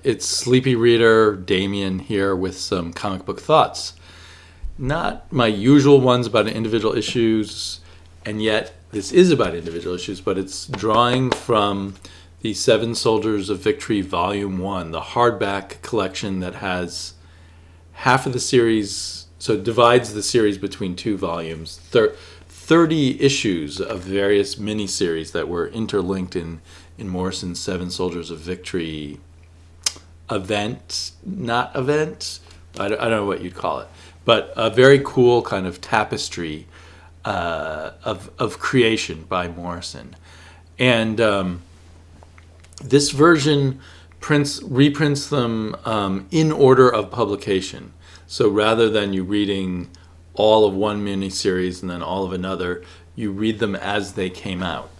It's Sleepy Reader Damien here with some comic book thoughts. Not my usual ones about individual issues, and yet this is about individual issues, but it's drawing from the Seven Soldiers of Victory Volume 1, the hardback collection that has half of the series, so it divides the series between two volumes, 30 issues of various miniseries that were interlinked in Morrison's Seven Soldiers of Victory event, I don't know what you'd call it, but a very cool kind of tapestry of creation by Morrison. And this version reprints them in order of publication. So rather than you reading all of one miniseries and then all of another, you read them as they came out,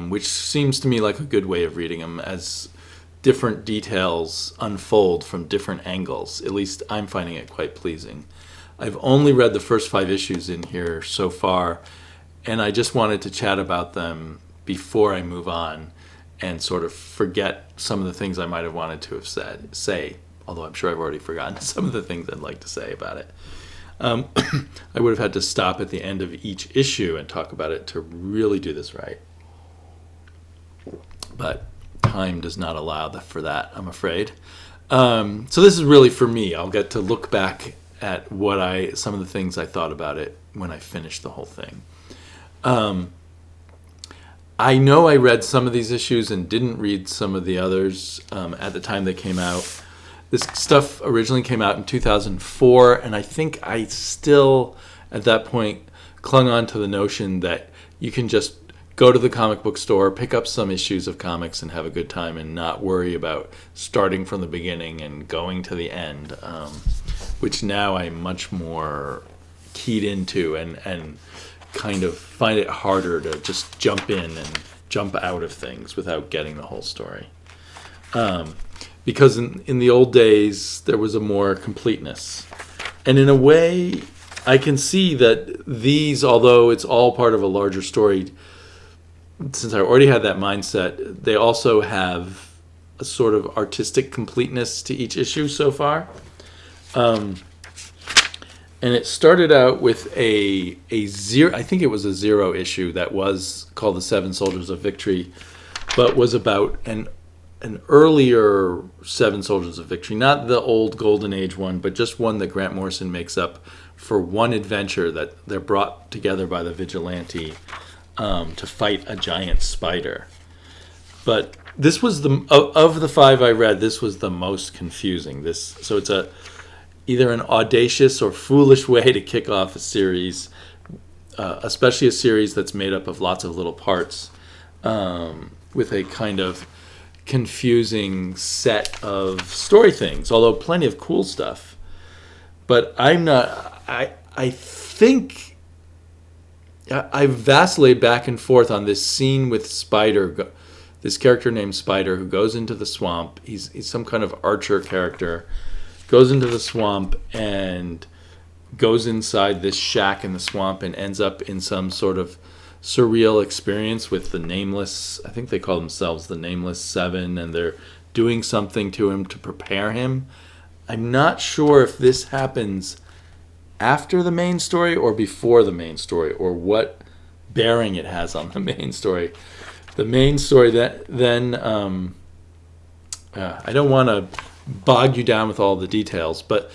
which seems to me like a good way of reading them, as different details unfold from different angles. At least I'm finding it quite pleasing. I've only read the first 5 issues in here so far, and I just wanted to chat about them before I move on and sort of forget some of the things I might have wanted to have say, although I'm sure I've already forgotten some of the things I'd like to say about it. I would have had to stop at the end of each issue and talk about it to really do this right. But time does not allow for that, I'm afraid. So this is really for me. I'll get to look back at some of the things I thought about it when I finished the whole thing. I know I read some of these issues and didn't read some of the others at the time they came out. This stuff originally came out in 2004, and I think I still, at that point, clung on to the notion that you can just go to the comic book store, pick up some issues of comics, and have a good time and not worry about starting from the beginning and going to the end, which now I'm much more keyed into and kind of find it harder to just jump in and jump out of things without getting the whole story. Because in the old days, there was a more completeness. And in a way, I can see that these, although it's all part of a larger story, since I already had that mindset, they also have a sort of artistic completeness to each issue so far. And it started out with a zero, I think it was a 0 issue that was called The Seven Soldiers of Victory, but was about an earlier Seven Soldiers of Victory, not the old Golden Age one, but just one that Grant Morrison makes up for one adventure that they're brought together by the vigilante to fight a giant spider. But this was of the 5 I read, this was the most confusing. So it's either an audacious or foolish way to kick off a series, especially a series that's made up of lots of little parts, with a kind of confusing set of story things, although plenty of cool stuff. But I think I vacillate back and forth on this scene with Spider, this character named Spider, who goes into the swamp. He's some kind of archer character, goes into the swamp and goes inside this shack in the swamp and ends up in some sort of surreal experience with the Nameless, I think they call themselves the Nameless Seven, and they're doing something to him to prepare him. I'm not sure if this happens after the main story or before the main story, or what bearing it has on the main story. The main story then I don't want to bog you down with all the details, but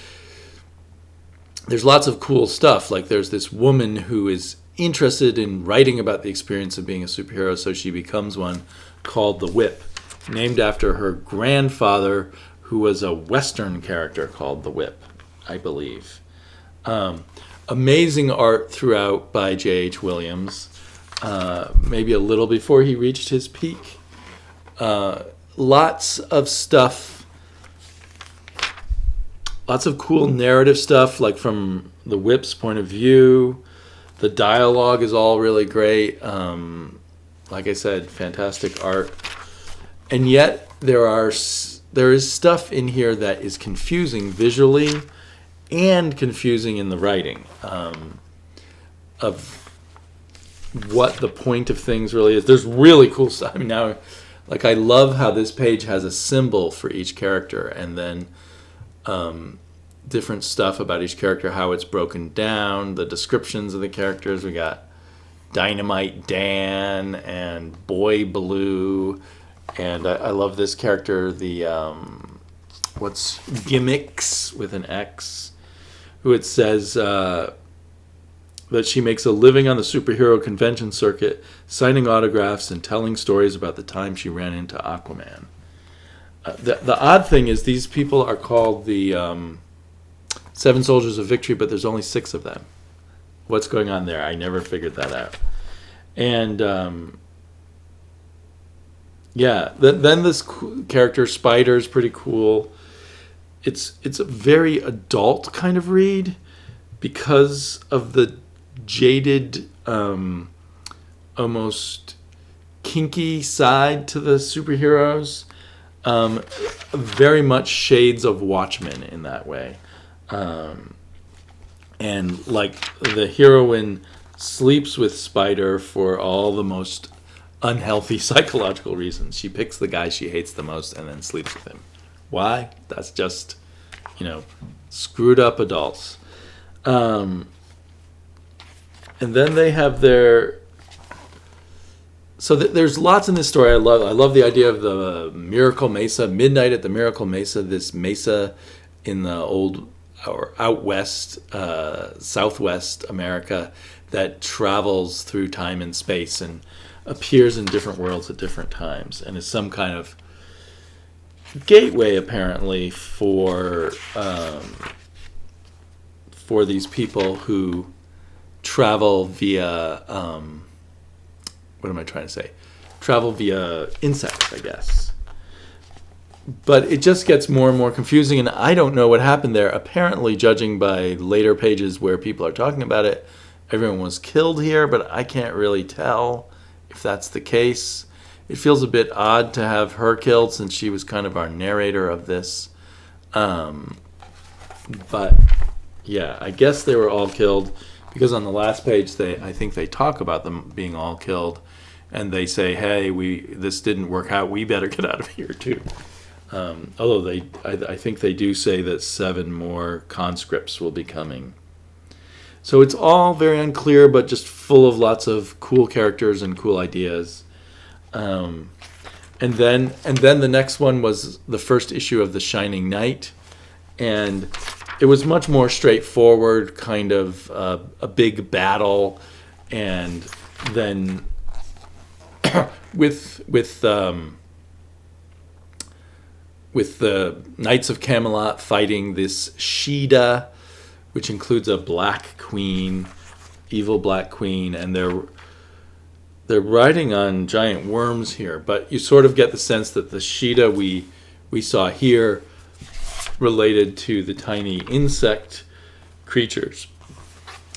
there's lots of cool stuff. Like there's this woman who is interested in writing about the experience of being a superhero, so she becomes one, called the Whip, named after her grandfather, who was a Western character called the Whip, I believe. Amazing art throughout by J.H. Williams, maybe a little before he reached his peak. Lots of stuff, lots of cool narrative stuff, like from the Whip's point of view. The dialogue is all really great. Like I said, fantastic art. And yet there is stuff in here that is confusing visually and confusing in the writing, of what the point of things really is. There's really cool stuff. I mean, now Like, I love how this page has a symbol for each character, and then different stuff about each character, how it's broken down, the descriptions of the characters. We got Dynamite Dan and Boy Blue, and I love this character, the what's Gimmicks with an X, who it says that she makes a living on the superhero convention circuit, signing autographs and telling stories about the time she ran into Aquaman. The odd thing is these people are called the Seven Soldiers of Victory, but there's only 6 of them. What's going on there? I never figured that out. And then this character Spider's pretty cool. It's a very adult kind of read because of the jaded, almost kinky side to the superheroes. Very much shades of Watchmen in that way. And like the heroine sleeps with Spider for all the most unhealthy psychological reasons. She picks the guy she hates the most and then sleeps with him. Why? That's just, screwed up adults. And then they have their... So there's lots in this story I love. I love the idea of the Miracle Mesa, Midnight at the Miracle Mesa, this mesa in the old or out west, southwest America that travels through time and space and appears in different worlds at different times and is some kind of gateway apparently for these people who travel via what am I trying to say? Travel via insects, I guess. But it just gets more and more confusing, and I don't know what happened there. Apparently, judging by later pages where people are talking about it, everyone was killed here, but I can't really tell if that's the case. It feels a bit odd to have her killed since she was kind of our narrator of this. But yeah, I guess they were all killed because on the last page, I think they talk about them being all killed, and they say, "Hey, this didn't work out. We better get out of here too." Although I think they do say that 7 more conscripts will be coming. So it's all very unclear, but just full of lots of cool characters and cool ideas. And then the next one was the first issue of The Shining Knight, and it was much more straightforward, kind of a big battle, and then with the Knights of Camelot fighting this Sheeda, which includes a black queen, evil black queen, and they're riding on giant worms here. But you sort of get the sense that the Sheeda we saw here related to the tiny insect creatures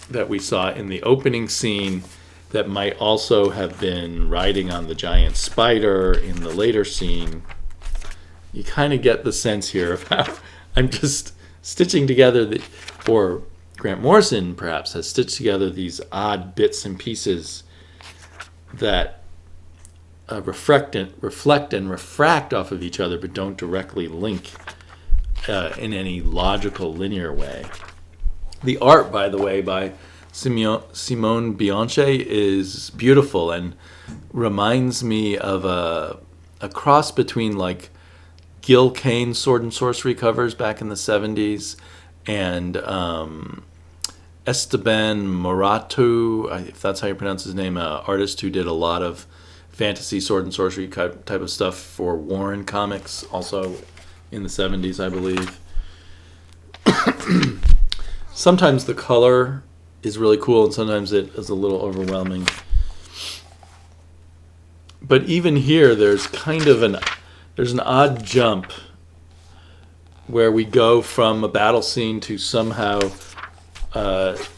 that we saw in the opening scene that might also have been riding on the giant spider in the later scene. You kind of get the sense here of how I'm just stitching together, or Grant Morrison perhaps has stitched together these odd bits and pieces that reflect and refract off of each other but don't directly link in any logical linear way. The art, by the way, by Simone Bianchi is beautiful and reminds me of a cross between like Gil Kane Sword and Sorcery covers back in the 70s and Esteban Morato, if that's how you pronounce his name, an artist who did a lot of fantasy sword and sorcery type of stuff for Warren Comics, also in the 70s, I believe. Sometimes the color is really cool and sometimes it is a little overwhelming. But even here, there's kind of an odd jump where we go from a battle scene to somehow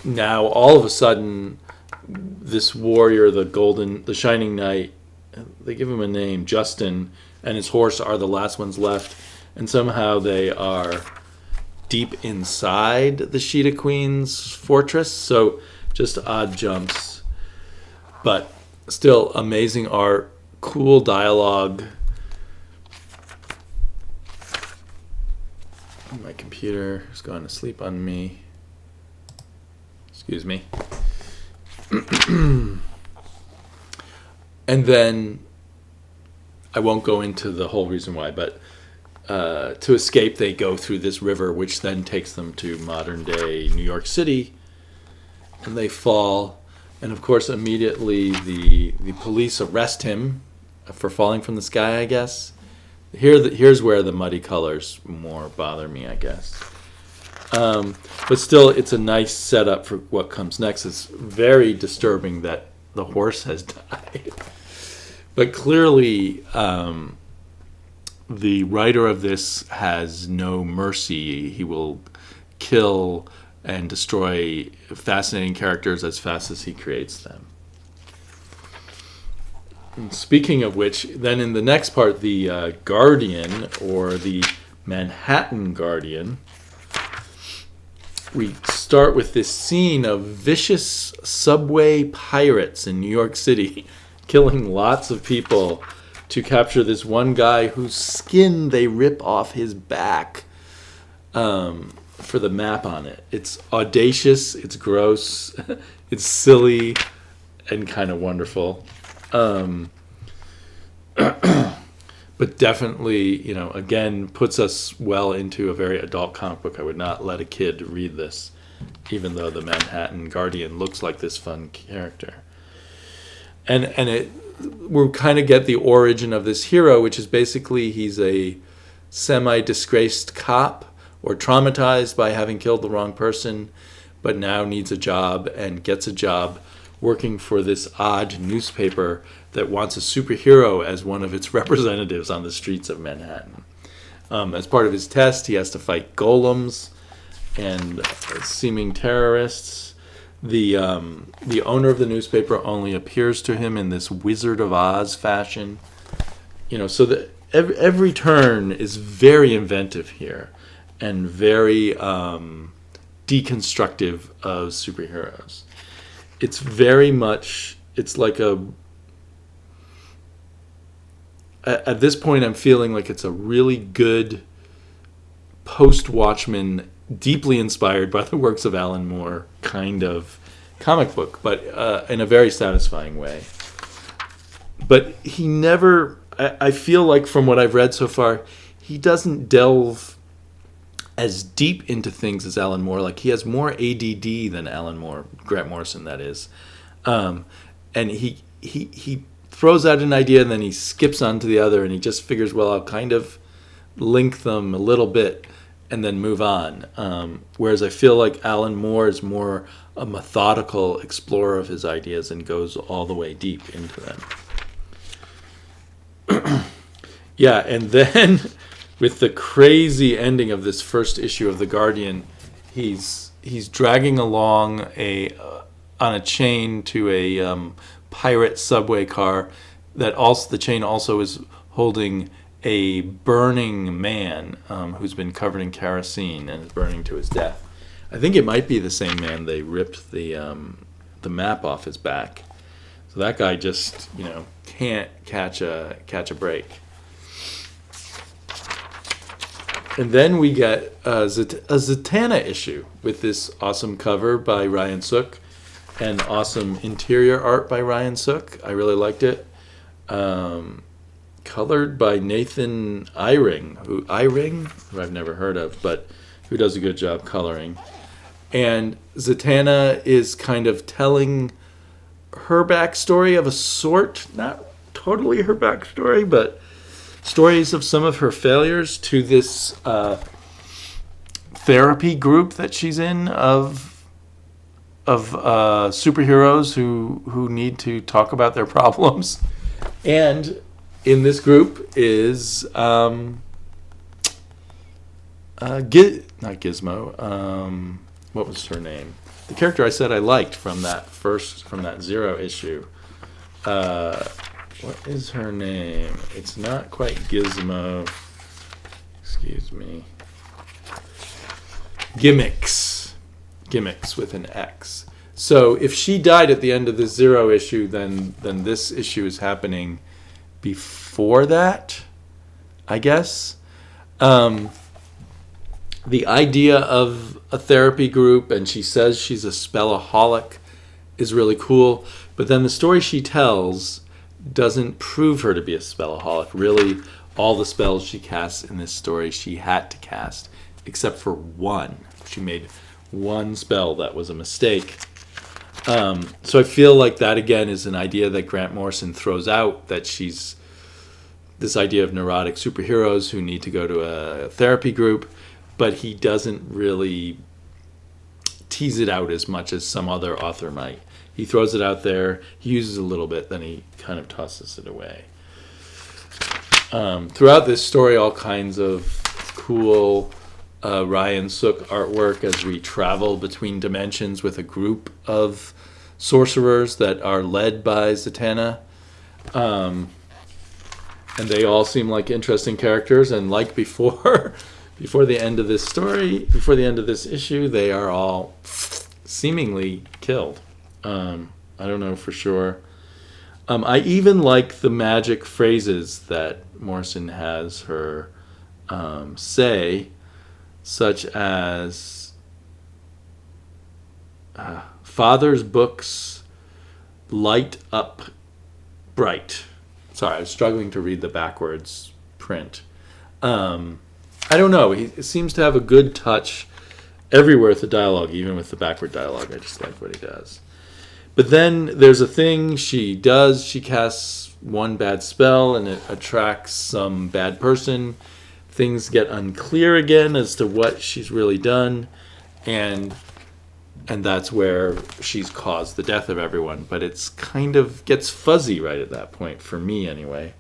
now all of a sudden this warrior, the Shining Knight, they give him a name, Justin, and his horse are the last ones left, and somehow they are deep inside the Sheeda Queen's fortress. So just odd jumps, but still amazing art, cool dialogue. My computer is going to sleep on me. Excuse me. And then, I won't go into the whole reason why, but to escape, they go through this river, which then takes them to modern day New York City, and they fall. And of course, immediately the police arrest him for falling from the sky, I guess. Here's where the muddy colors more bother me, I guess. But still, it's a nice setup for what comes next. It's very disturbing that the horse has died. But clearly, the writer of this has no mercy. He will kill and destroy fascinating characters as fast as he creates them. And speaking of which, then in the next part, the Guardian, or the Manhattan Guardian, we start with this scene of vicious subway pirates in New York City killing lots of people to capture this one guy whose skin they rip off his back for the map on it. It's audacious, it's gross, it's silly, and kind of wonderful. But definitely, again, puts us well into a very adult comic book. I would not let a kid read this, even though the Manhattan Guardian looks like this fun character. And we kind of get the origin of this hero, which is basically he's a semi-disgraced cop or traumatized by having killed the wrong person, but now needs a job and gets a job working for this odd newspaper that wants a superhero as one of its representatives on the streets of Manhattan. As part of his test, he has to fight golems and seeming terrorists. The owner of the newspaper only appears to him in this Wizard of Oz fashion. So that every turn is very inventive here and very deconstructive of superheroes. It's very much, it's like at this point I'm feeling like it's a really good post-Watchmen, deeply inspired by the works of Alan Moore kind of comic book, but in a very satisfying way. But he never, I feel like from what I've read so far, he doesn't delve as deep into things as Alan Moore. Like, he has more ADD than Alan Moore, Grant Morrison, that is. And he throws out an idea and then he skips on to the other, and he just figures, well, I'll kind of link them a little bit and then move on. Whereas I feel like Alan Moore is more a methodical explorer of his ideas and goes all the way deep into them. Yeah, and then with the crazy ending of this first issue of The Guardian, he's dragging along on a chain to a pirate subway car that also, the chain also is holding a burning man who's been covered in kerosene and is burning to his death. I think it might be the same man they ripped the map off his back. So that guy just can't catch a break. And then we get a Zatanna issue with this awesome cover by Ryan Sook and awesome interior art by Ryan Sook. I really liked it. Colored by Nathan Eyring, who I've never heard of, but who does a good job coloring. And Zatanna is kind of telling her backstory of a sort, not totally her backstory, but stories of some of her failures to this therapy group that she's in of superheroes who need to talk about their problems. And in this group is not Gizmo. What was her name? The character I said I liked from that Zero issue. What is her name? It's not quite Gizmo. Excuse me. Gimmicks with an X. So if she died at the end of the Zero issue, then this issue is happening before that, I guess. the idea of a therapy group, and she says she's a spellaholic, is really cool. But then the story she tells doesn't prove her to be a spellaholic. Really, all the spells she casts in this story she had to cast, except for one. She made one spell that was a mistake. So I feel like that, again, is an idea that Grant Morrison throws out, that she's this idea of neurotic superheroes who need to go to a therapy group, but he doesn't really tease it out as much as some other author might. He throws it out there, he uses a little bit, then he kind of tosses it away. Throughout this story, all kinds of cool Ryan Sook artwork as we travel between dimensions with a group of sorcerers that are led by Zatanna. And they all seem like interesting characters, and like before, before the end of this story, before the end of this issue, they are all seemingly killed. I don't know for sure. I even like the magic phrases that Morrison has her say, such as Father's books light up bright. Sorry, I was struggling to read the backwards print. I don't know. He seems to have a good touch everywhere with the dialogue, even with the backward dialogue. I just like what he does. But then there's a thing she does. She casts one bad spell and it attracts some bad person. Things get unclear again as to what she's really done. And that's where she's caused the death of everyone. But it's kind of gets fuzzy right at that point, for me anyway.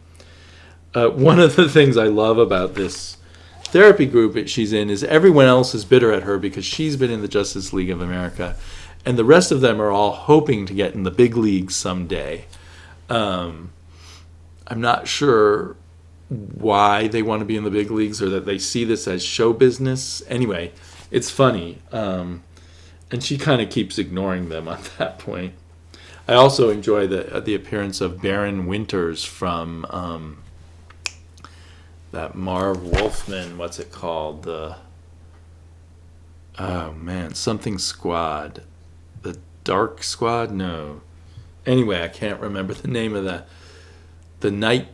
One of the things I love about this therapy group that she's in is everyone else is bitter at her because she's been in the Justice League of America. And the rest of them are all hoping to get in the big leagues someday. I'm not sure why they want to be in the big leagues or that they see this as show business. Anyway, it's funny. And she kind of keeps ignoring them at that point. I also enjoy the appearance of Baron Winters from that Marv Wolfman, what's it called? Something Squad. The Dark Squad? No. Anyway, I can't remember the name of the night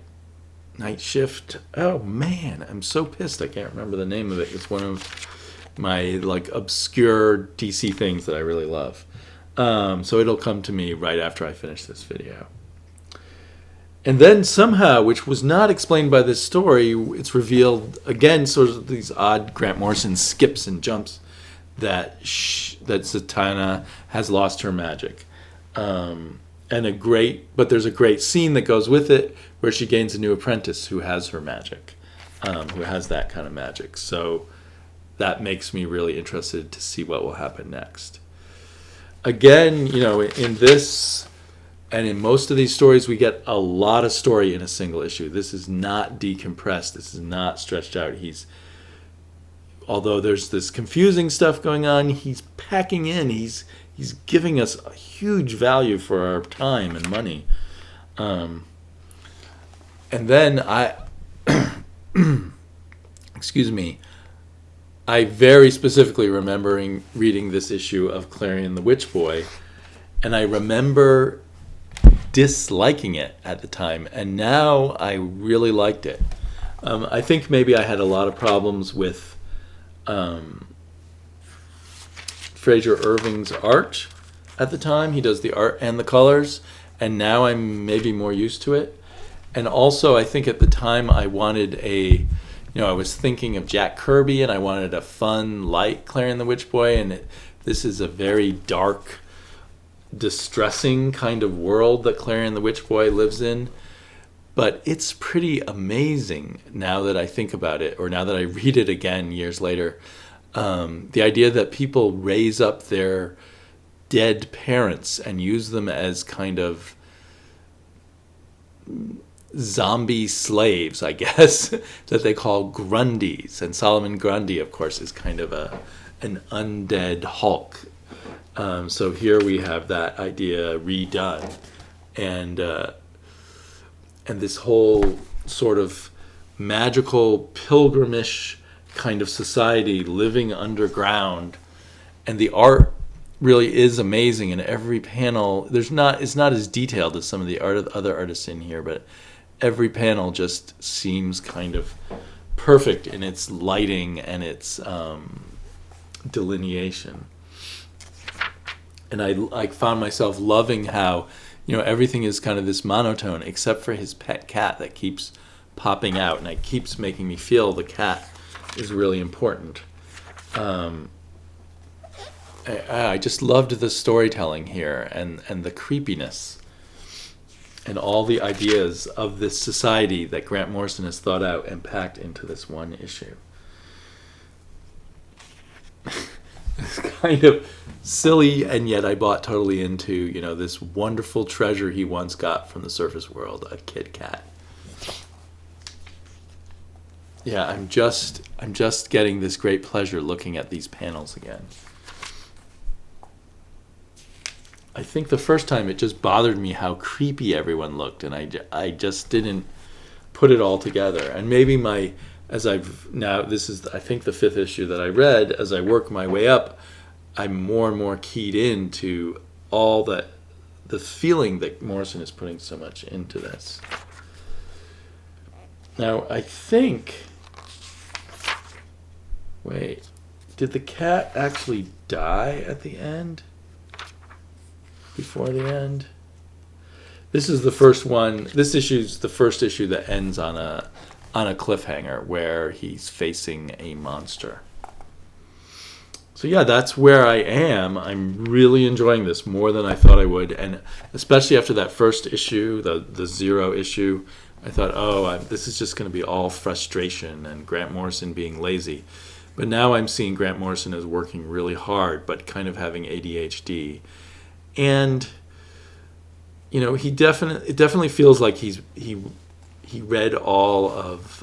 shift. Oh man, I'm so pissed I can't remember the name of it. It's one of my obscure DC things that I really love. So it'll come to me right after I finish this video. And then somehow, which was not explained by this story, it's revealed again, sort of these odd Grant Morrison skips and jumps, that Zatanna has lost her magic. But there's a great scene that goes with it where she gains a new apprentice who has her magic, who has that kind of magic. So that makes me really interested to see what will happen next. Again, in this and in most of these stories, we get a lot of story in a single issue. This is not decompressed. This is not stretched out. Although there's this confusing stuff going on, he's packing in. He's giving us a huge value for our time and money. And then excuse me, I very specifically remember reading this issue of Clarion the Witch Boy, and I remember disliking it at the time, and now I really liked it. I think maybe I had a lot of problems with Fraser Irving's art at the time. He does the art and the colors, and now I'm maybe more used to it. And also, I think at the time I wanted I was thinking of Jack Kirby, and I wanted a fun, light Clarion the Witch Boy, and this is a very dark, distressing kind of world that Clarion the Witch Boy lives in. But it's pretty amazing now that I think about it, or now that I read it again years later. The idea that people raise up their dead parents and use them as kind of zombie slaves, I guess, that they call Grundys. And Solomon Grundy, of course, is kind of an undead Hulk. So here we have that idea redone. And this whole sort of magical pilgrimish kind of society living underground, and the art really is amazing in every panel. It's not as detailed as some of the other artists in here, but every panel just seems kind of perfect in its lighting and its delineation. And I found myself loving how, everything is kind of this monotone except for his pet cat that keeps popping out, and it keeps making me feel the cat is really important. I just loved the storytelling here and the creepiness and all the ideas of this society that Grant Morrison has thought out and packed into this one issue. It's kind of silly, and yet I bought totally into, this wonderful treasure he once got from the surface world, a Kit Kat. Yeah, I'm just getting this great pleasure looking at these panels again. I think the first time it just bothered me how creepy everyone looked, and I just didn't put it all together. And maybe this is I think the 5th issue that I read, as I work my way up, I'm more and more keyed into all the feeling that Morrison is putting so much into this. Now, I think... Wait, did the cat actually die at the end? Before the end? This is the first one. This issue's the first issue that ends on a cliffhanger where he's facing a monster. So yeah, that's where I am. I'm really enjoying this more than I thought I would, and especially after that first issue, the 0 issue, I thought, this is just going to be all frustration and Grant Morrison being lazy. But now I'm seeing Grant Morrison as working really hard, but kind of having ADHD. And, it definitely feels like he read all of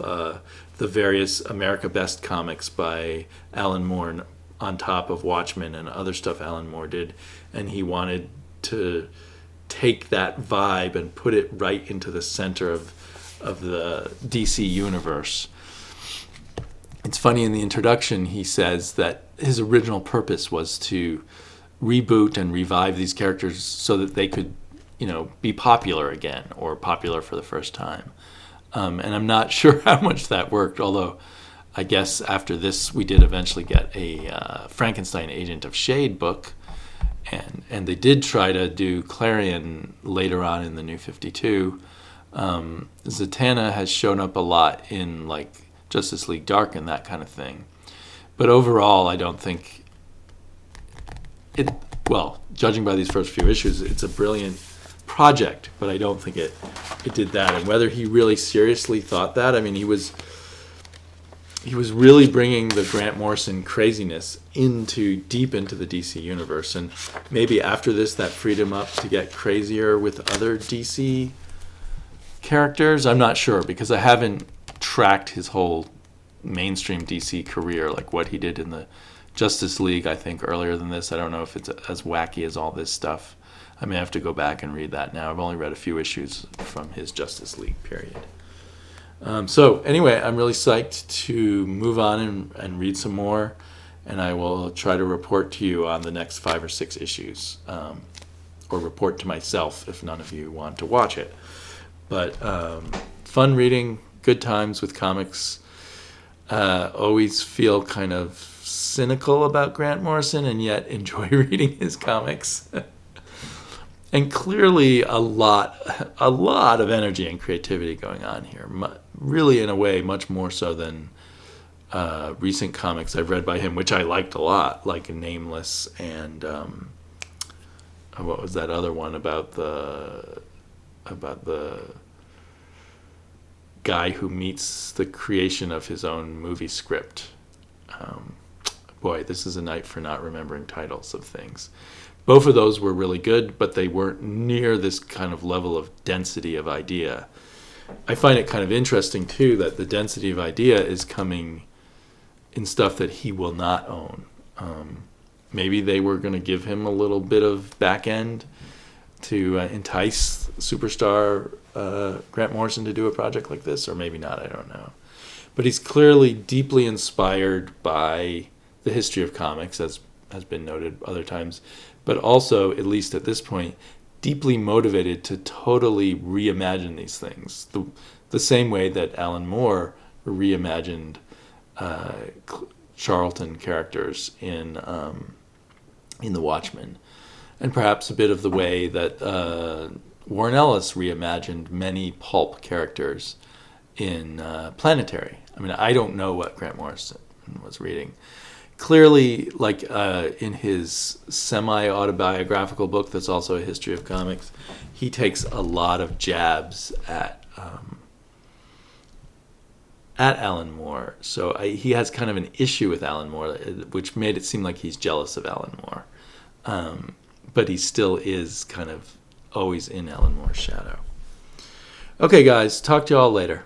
the various America Best comics by Alan Moore on top of Watchmen and other stuff Alan Moore did, and he wanted to take that vibe and put it right into the center of the DC universe. It's funny, in the introduction he says that his original purpose was to reboot and revive these characters so that they could, be popular again, or popular for the first time. And I'm not sure how much that worked, although I guess after this we did eventually get a Frankenstein Agent of S.H.A.D.E. book, and they did try to do Clarion later on in the New 52. Zatanna has shown up a lot in like Justice League Dark and that kind of thing. But overall, I don't think it, judging by these first few issues, it's a brilliant project, but I don't think it did that. And whether he really seriously thought that, he was really bringing the Grant Morrison craziness deep into the DC universe. And maybe after this, that freed him up to get crazier with other DC characters. I'm not sure, because I haven't tracked his whole mainstream DC career, like what he did in the Justice League, I think, earlier than this. I don't know if it's as wacky as all this stuff. I may have to go back and read that now. I've only read a few issues from his Justice League period. So anyway, I'm really psyched to move on and read some more, and I will try to report to you on the next 5 or 6 issues, or report to myself if none of you want to watch it. But fun reading, good times with comics. Always feel kind of cynical about Grant Morrison, and yet enjoy reading his comics. And clearly a lot of energy and creativity going on here. Really, in a way, much more so than recent comics I've read by him, which I liked a lot, like Nameless and what was that other one about the guy who meets the creation of his own movie script. Boy, this is a night for not remembering titles of things. Both of those were really good, but they weren't near this kind of level of density of idea. I find it kind of interesting, too, that the density of idea is coming in stuff that he will not own. Maybe they were going to give him a little bit of back end to entice superstar Grant Morrison to do a project like this, or maybe not, I don't know. but he's clearly deeply inspired by the history of comics, as has been noted other times, but also, at least at this point, deeply motivated to totally reimagine these things. The same way that Alan Moore reimagined Charlton characters in The Watchmen, and perhaps a bit of the way that Warren Ellis reimagined many pulp characters in Planetary. I mean, I don't know what Grant Morrison was reading. Clearly, like in his semi-autobiographical book that's also a history of comics, he takes a lot of jabs at Alan Moore. So he has kind of an issue with Alan Moore, which made it seem like he's jealous of Alan Moore. But he still is kind of always in Alan Moore's shadow. Okay, guys, talk to you all later.